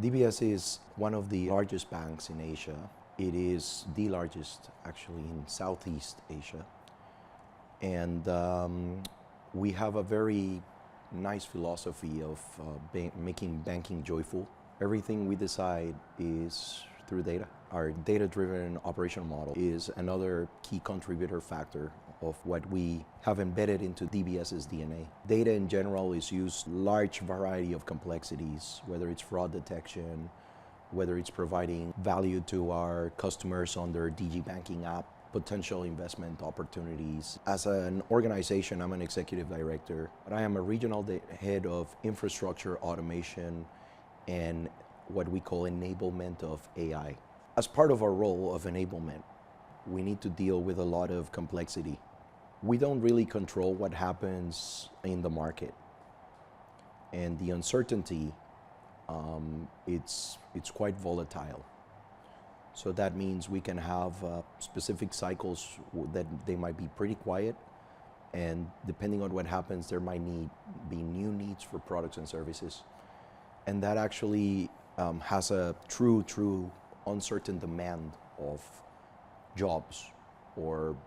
DBS is one of the largest banks in Asia. It is the largest actually in Southeast Asia. And we have a very nice philosophy of making banking joyful. Everything we decide is through data. Our data-driven operational model is another key contributor factor of what we have embedded into DBS's DNA. Data in general is used large variety of complexities, whether it's fraud detection, whether it's providing value to our customers on their DG banking app, potential investment opportunities. As an organization, I'm an executive director, but I am a regional head of infrastructure automation and what we call enablement of AI. As part of our role of enablement, we need to deal with a lot of complexity. We don't really control what happens in the market, and the uncertainty, it's quite volatile. So that means we can have specific cycles that they might be pretty quiet, and depending on what happens, there might be new needs for products and services. And that actually has a true uncertain demand of jobs or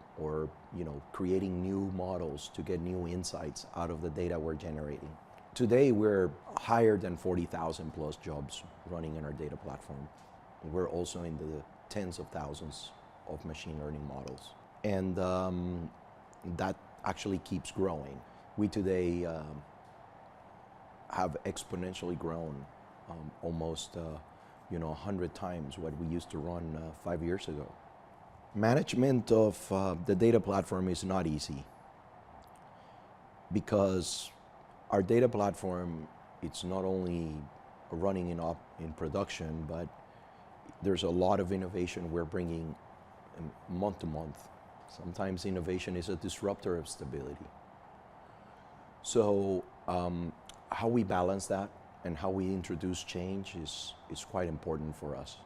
creating new models to get new insights out of the data we're generating. Today, we're higher than 40,000 plus jobs running in our data platform. We're also in the tens of thousands of machine learning models. And that actually keeps growing. We today have exponentially grown almost 100 times what we used to run 5 years ago. Management of the data platform is not easy because our data platform, it's not only running in production, but there's a lot of innovation we're bringing month to month. Sometimes innovation is a disruptor of stability. So how we balance that and how we introduce change is quite important for us.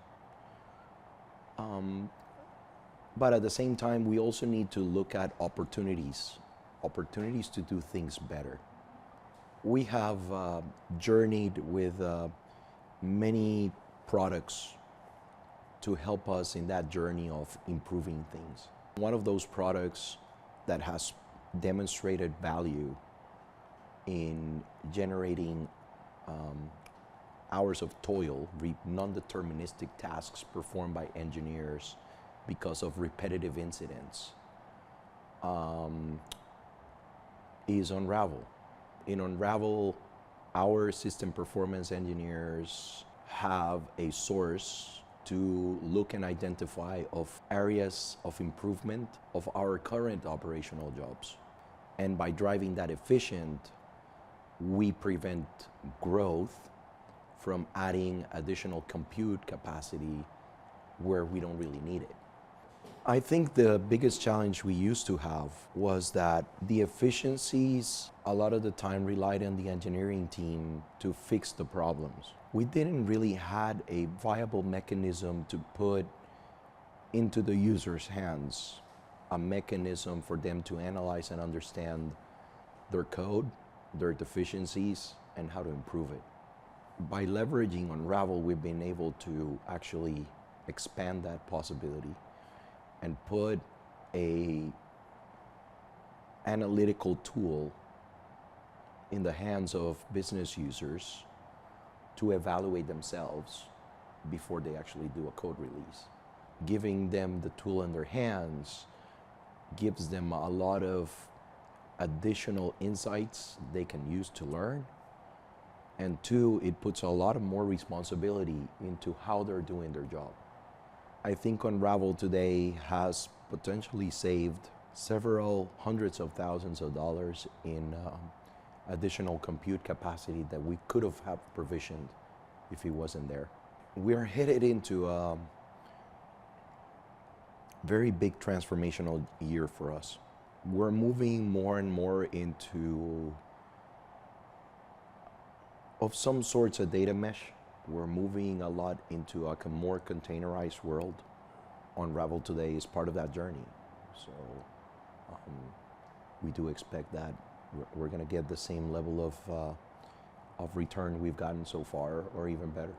But at the same time, we also need to look at opportunities to do things better. We have journeyed with many products to help us in that journey of improving things. One of those products that has demonstrated value in generating hours of toil, non-deterministic tasks performed by engineers because of repetitive incidents, is Unravel. In Unravel, our system performance engineers have a source to look and identify of areas of improvement of our current operational jobs. And by driving that efficient, we prevent growth from adding additional compute capacity where we don't really need it. I think the biggest challenge we used to have was that the efficiencies a lot of the time relied on the engineering team to fix the problems. We didn't really had a viable mechanism to put into the user's hands, a mechanism for them to analyze and understand their code, their deficiencies, and how to improve it. By leveraging Unravel, we've been able to actually expand that possibility and put an analytical tool in the hands of business users to evaluate themselves before they actually do a code release. Giving them the tool in their hands gives them a lot of additional insights they can use to learn. And two, it puts a lot of more responsibility into how they're doing their job. I think Unravel today has potentially saved several hundreds of thousands of dollars in additional compute capacity that we could have provisioned if it wasn't there. We're headed into a very big transformational year for us. We're moving more and more into of some sorts of data mesh. We're moving a lot into a more containerized world. Unravel today is part of that journey. So we do expect that we're going to get the same level of return we've gotten so far, or even better.